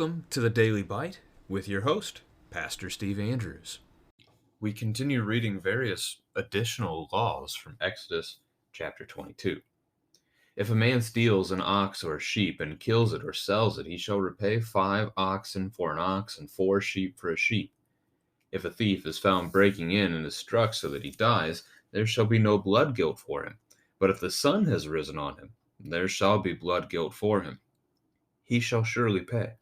Welcome to the Daily Bite with your host, Pastor Steve Andrews. We continue reading various additional laws from Exodus chapter 22. If a man steals an ox or a sheep and kills it or sells it, he shall repay 5 oxen for an ox and 4 sheep for a sheep. If a thief is found breaking in and is struck so that he dies, there shall be no blood guilt for him. But if the sun has risen on him, there shall be blood guilt for him. He shall surely pay.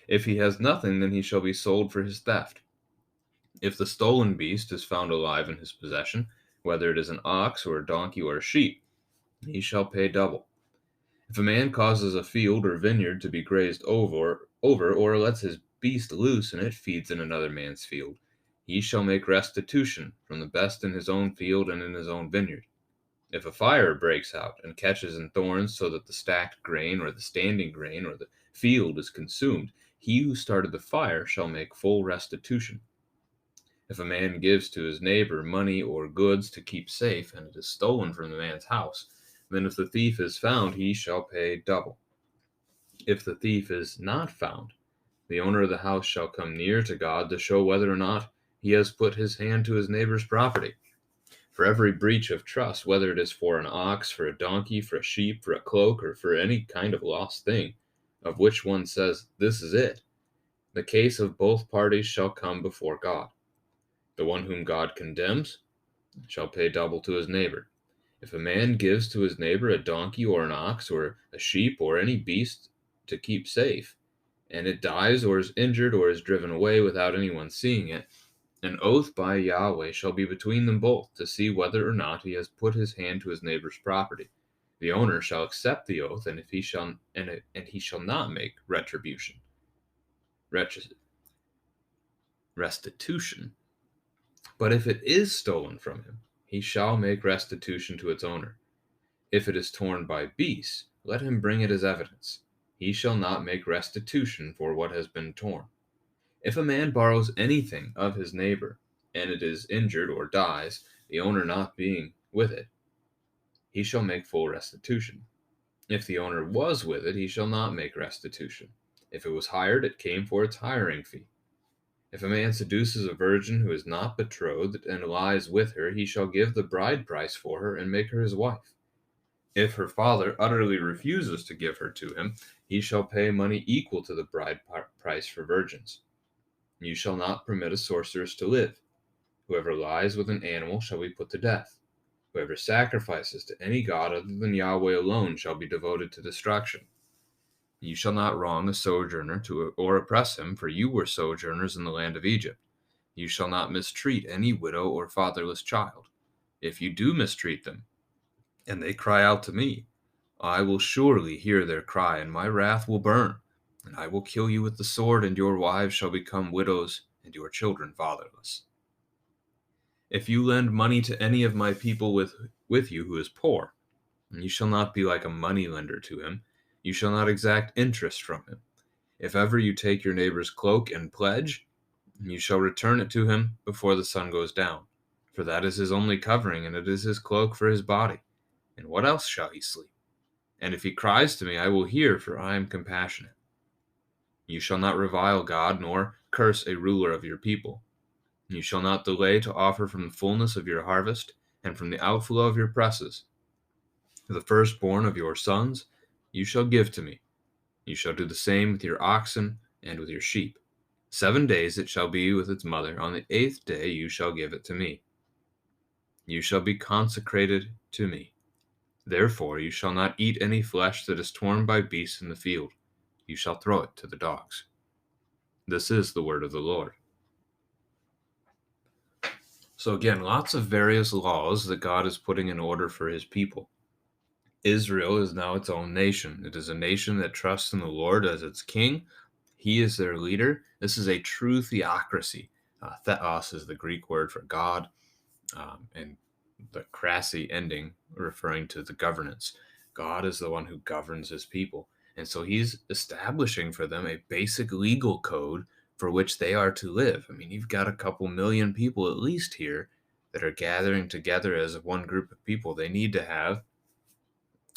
If he has nothing, then he shall be sold for his theft. If the stolen beast is found alive in his possession, whether it is an ox or a donkey or a sheep, he shall pay double. If a man causes a field or vineyard to be grazed over, or lets his beast loose and it feeds in another man's field, he shall make restitution from the best in his own field and in his own vineyard. If a fire breaks out and catches in thorns so that the stacked grain or the standing grain or the field is consumed, he who started the fire shall make full restitution. If a man gives to his neighbor money or goods to keep safe, and it is stolen from the man's house, then if the thief is found, he shall pay double. If the thief is not found, the owner of the house shall come near to God to show whether or not he has put his hand to his neighbor's property. For every breach of trust, whether it is for an ox, for a donkey, for a sheep, for a cloak, or for any kind of lost thing, of which one says, "This is it," the case of both parties shall come before God. The one whom God condemns shall pay double to his neighbor. If a man gives to his neighbor a donkey or an ox or a sheep or any beast to keep safe, and it dies or is injured or is driven away without anyone seeing it, an oath by Yahweh shall be between them both to see whether or not he has put his hand to his neighbor's property. The owner shall accept the oath, and he shall not make restitution. But if it is stolen from him, he shall make restitution to its owner. If it is torn by beasts, let him bring it as evidence. He shall not make restitution for what has been torn. If a man borrows anything of his neighbor, and it is injured or dies, the owner not being with it, he shall make full restitution. If the owner was with it, he shall not make restitution. If it was hired, it came for its hiring fee. If a man seduces a virgin who is not betrothed and lies with her, he shall give the bride price for her and make her his wife. If her father utterly refuses to give her to him, he shall pay money equal to the bride price for virgins. You shall not permit a sorceress to live. Whoever lies with an animal shall be put to death. Whoever sacrifices to any god other than Yahweh alone shall be devoted to destruction. You shall not wrong a sojourner or oppress him, for you were sojourners in the land of Egypt. You shall not mistreat any widow or fatherless child. If you do mistreat them, and they cry out to me, I will surely hear their cry, and my wrath will burn. And I will kill you with the sword, and your wives shall become widows, and your children fatherless. If you lend money to any of my people with you who is poor, you shall not be like a money lender to him. You shall not exact interest from him. If ever you take your neighbor's cloak and pledge, you shall return it to him before the sun goes down. For that is his only covering, and it is his cloak for his body. And what else shall he sleep? And if he cries to me, I will hear, for I am compassionate. You shall not revile God, nor curse a ruler of your people. You shall not delay to offer from the fullness of your harvest, and from the outflow of your presses. The firstborn of your sons you shall give to me. You shall do the same with your oxen and with your sheep. 7 days it shall be with its mother. On the 8th day you shall give it to me. You shall be consecrated to me. Therefore you shall not eat any flesh that is torn by beasts in the field. You shall throw it to the dogs. This is the word of the Lord. So again, lots of various laws that God is putting in order for his people. Israel is now its own nation. It is a nation that trusts in the Lord as its king. He is their leader. This is a true theocracy. Theos is the Greek word for God, and the crassy ending referring to the governance. God is the one who governs his people. And so he's establishing for them a basic legal code for which they are to live. I mean, you've got a couple million people at least here that are gathering together as one group of people. They need to have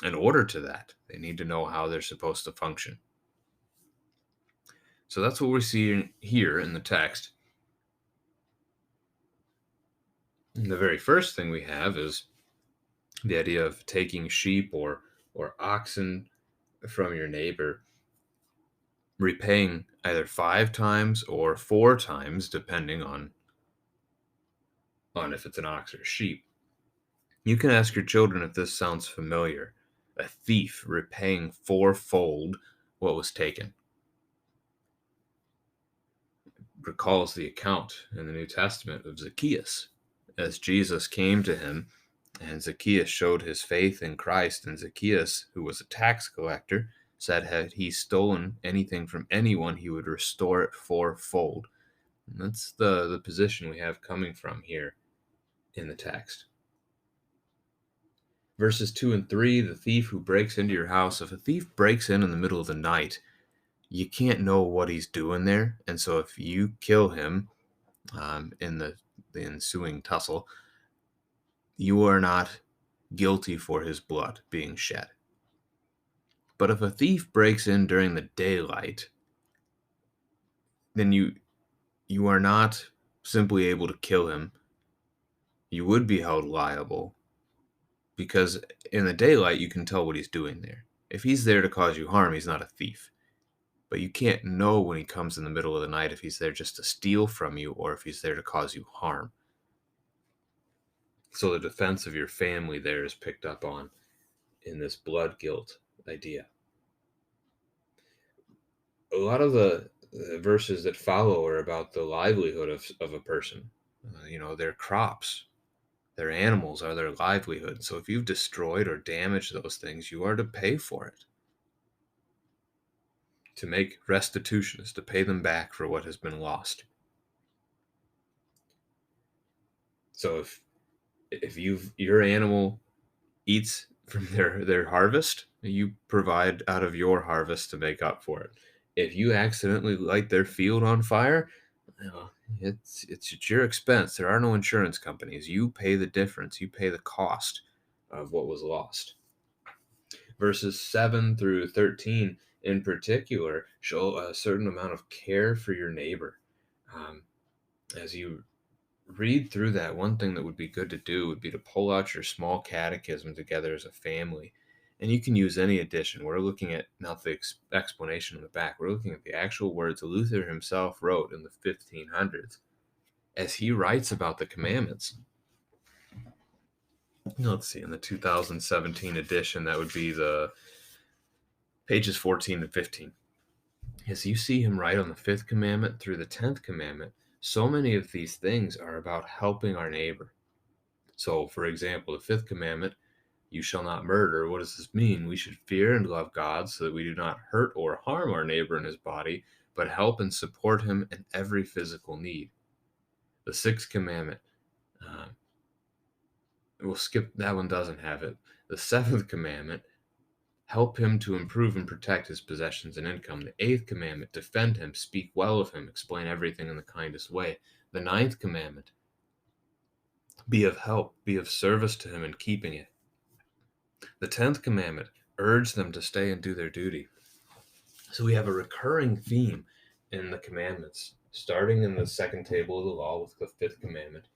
an order to that. They need to know how they're supposed to function. So that's what we're seeing here in the text. And the very first thing we have is the idea of taking sheep or oxen from your neighbor, repaying either 5 times or 4 times, depending on if it's an ox or a sheep. You can ask your children if this sounds familiar. A thief repaying fourfold what was taken. Recalls the account in the New Testament of Zacchaeus, as Jesus came to him, and Zacchaeus showed his faith in Christ. And Zacchaeus, who was a tax collector, said had he stolen anything from anyone, he would restore it fourfold. And that's the position we have coming from here in the text. Verses 2 and 3, the thief who breaks into your house. If a thief breaks in the middle of the night, you can't know what he's doing there. And so if you kill him in the ensuing tussle, you are not guilty for his blood being shed. But if a thief breaks in during the daylight, then you are not simply able to kill him. You would be held liable because in the daylight you can tell what he's doing there. If he's there to cause you harm, he's not a thief. But you can't know when he comes in the middle of the night if he's there just to steal from you or if he's there to cause you harm. So the defense of your family there is picked up on in this blood guilt idea. A lot of the verses that follow are about the livelihood of a person. Their crops, their animals are their livelihood. So if you've destroyed or damaged those things, you are to pay for it. To make restitution is to pay them back for what has been lost. So if your animal eats from their harvest, you provide out of your harvest to make up for it. If you accidentally light their field on fire, it's at your expense. There are no insurance companies. You pay the difference. You pay the cost of what was lost. Verses 7 through 13 in particular show a certain amount of care for your neighbor. As you read through that, one thing that would be good to do would be to pull out your small catechism together as a family. And you can use any edition. We're looking at not the explanation in the back. We're looking at the actual words Luther himself wrote in the 1500s as he writes about the commandments. Let's see, in the 2017 edition, that would be the pages 14 to 15. As you see him write on the 5th commandment through the 10th commandment, so many of these things are about helping our neighbor. So, for example, the 5th commandment, you shall not murder. What does this mean? We should fear and love God so that we do not hurt or harm our neighbor in his body, but help and support him in every physical need. The 6th commandment, we'll skip that one, doesn't have it. The 7th commandment, help him to improve and protect his possessions and income. The 8th commandment, defend him, speak well of him, explain everything in the kindest way. The 9th commandment, be of help, be of service to him in keeping it. The 10th commandment, urge them to stay and do their duty. So we have a recurring theme in the commandments, starting in the second table of the law with the 5th commandment,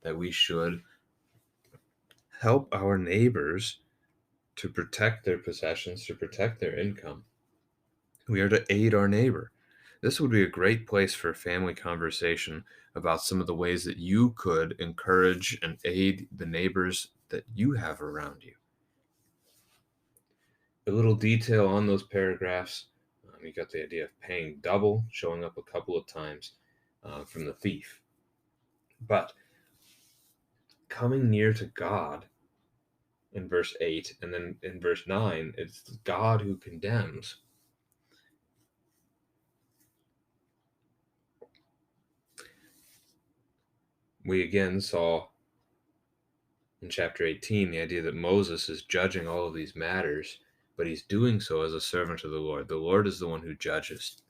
that we should help our neighbors to protect their possessions, to protect their income. We are to aid our neighbor. This would be a great place for a family conversation about some of the ways that you could encourage and aid the neighbors that you have around you. A little detail on those paragraphs. You got the idea of paying double, showing up a couple of times from the thief. But coming near to God in verse 8, and then in verse 9, it's God who condemns. We again saw in chapter 18 the idea that Moses is judging all of these matters, but he's doing so as a servant of the Lord. The Lord is the one who judges.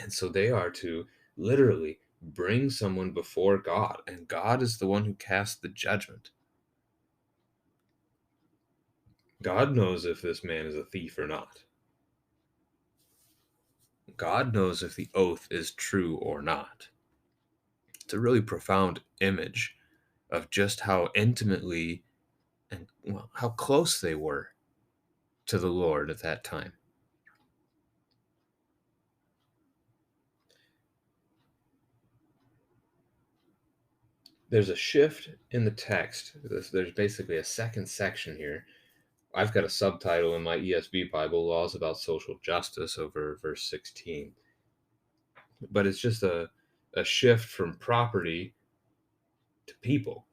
And so they are to literally bring someone before God, and God is the one who casts the judgment. God knows if this man is a thief or not. God knows if the oath is true or not. It's a really profound image of just how intimately and well, how close they were to the Lord at that time. There's a shift in the text. There's basically a second section here. I've got a subtitle in my ESV Bible, Laws About Social Justice, over verse 16. But it's just a shift from property to people.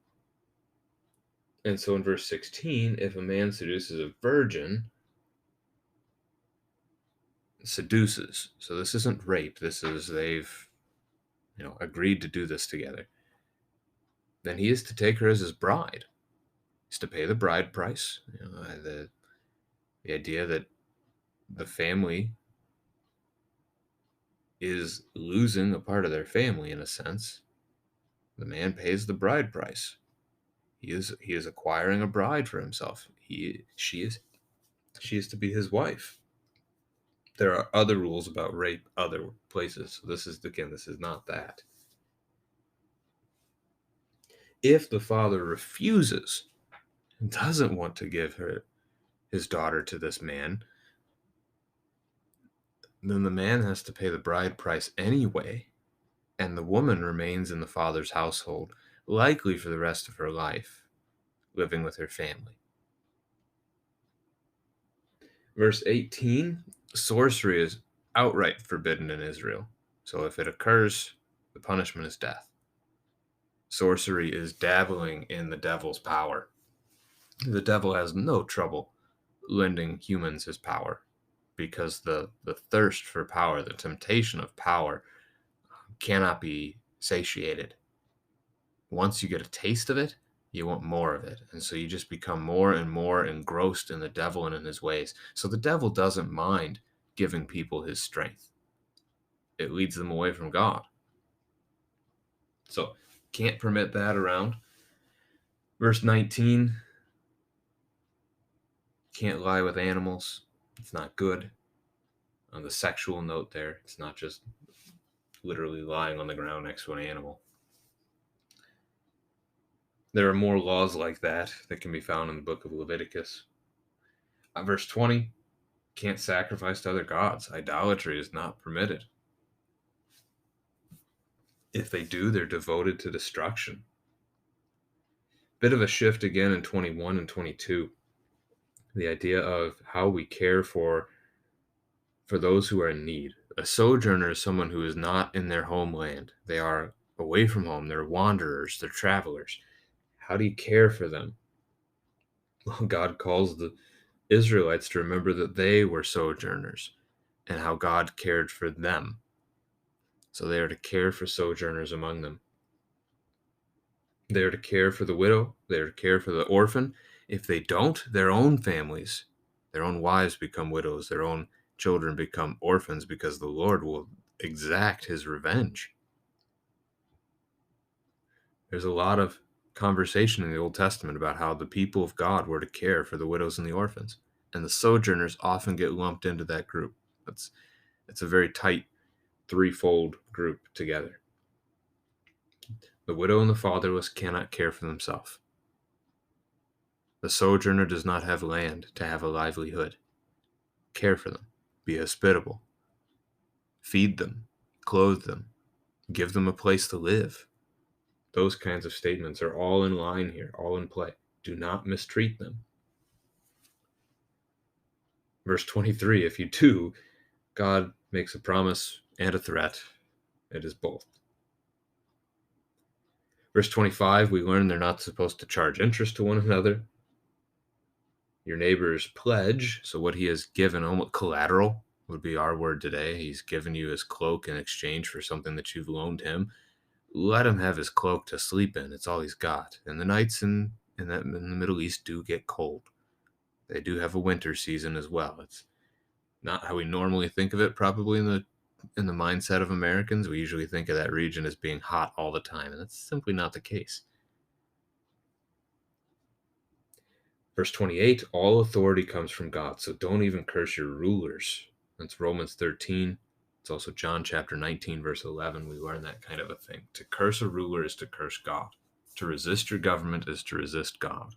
And so in verse 16, if a man seduces a virgin, seduces. So this isn't rape. This is they've, agreed to do this together. Then he is to take her as his bride. He's to pay the bride price. The idea that the family is losing a part of their family in a sense. The man pays the bride price. He is acquiring a bride for himself. She is to be his wife. There are other rules about rape other places. So this is not that. If the father refuses and doesn't want to give his daughter to this man, then the man has to pay the bride price anyway, and the woman remains in the father's household, likely for the rest of her life, living with her family. Verse 18, sorcery is outright forbidden in Israel. So if it occurs, the punishment is death. Sorcery is dabbling in the devil's power. The devil has no trouble lending humans his power because the thirst for power, the temptation of power, cannot be satiated. Once you get a taste of it, you want more of it. And so you just become more and more engrossed in the devil and in his ways. So the devil doesn't mind giving people his strength. It leads them away from God. So can't permit that around. Verse 19, can't lie with animals. It's not good. On the sexual note there, it's not just literally lying on the ground next to an animal. There are more laws like that can be found in the book of Leviticus. Verse 20, can't sacrifice to other gods. Idolatry is not permitted. If they do, they're devoted to destruction. Bit of a shift again in 21 and 22. The idea of how we care for those who are in need. A sojourner is someone who is not in their homeland. They are away from home. They're wanderers. They're travelers. How do you care for them? Well, God calls the Israelites to remember that they were sojourners and how God cared for them. So they are to care for sojourners among them. They are to care for the widow. They are to care for the orphan. If they don't, their own families, their own wives become widows. Their own children become orphans because the Lord will exact his revenge. There's a lot of conversation in the Old Testament about how the people of God were to care for the widows and the orphans. And the sojourners often get lumped into that group. It's a very tight threefold group together. The widow and the fatherless cannot care for themselves. The sojourner does not have land to have a livelihood. Care for them. Be hospitable. Feed them. Clothe them. Give them a place to live. Those kinds of statements are all in line here, all in play. Do not mistreat them. Verse 23, if you do, God makes a promise and a threat. It is both. Verse 25, we learn they're not supposed to charge interest to one another. Your neighbor's pledge, so what he has given, almost collateral would be our word today. He's given you his cloak in exchange for something that you've loaned him. Let him have his cloak to sleep in. It's all he's got. And the nights in the Middle East do get cold. They do have a winter season as well. It's not how we normally think of it, probably in the mindset of Americans. We usually think of that region as being hot all the time, and that's simply not the case. Verse 28, all authority comes from God, so don't even curse your rulers. That's Romans 13. It's also John chapter 19, verse 11. We learn that kind of a thing. To curse a ruler is to curse God. To resist your government is to resist God.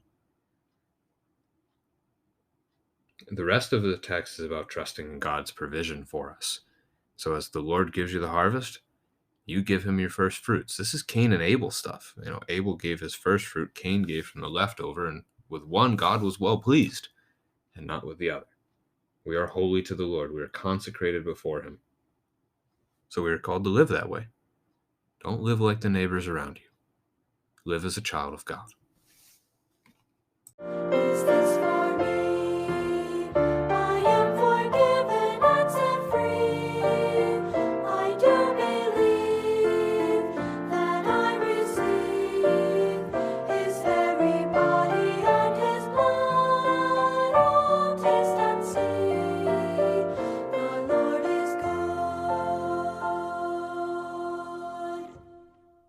The rest of the text is about trusting in God's provision for us. So as the Lord gives you the harvest, you give him your first fruits. This is Cain and Abel stuff. Abel gave his first fruit, Cain gave from the leftover, and with one, God was well pleased, and not with the other. We are holy to the Lord. We are consecrated before him. So we are called to live that way. Don't live like the neighbors around you. Live as a child of God.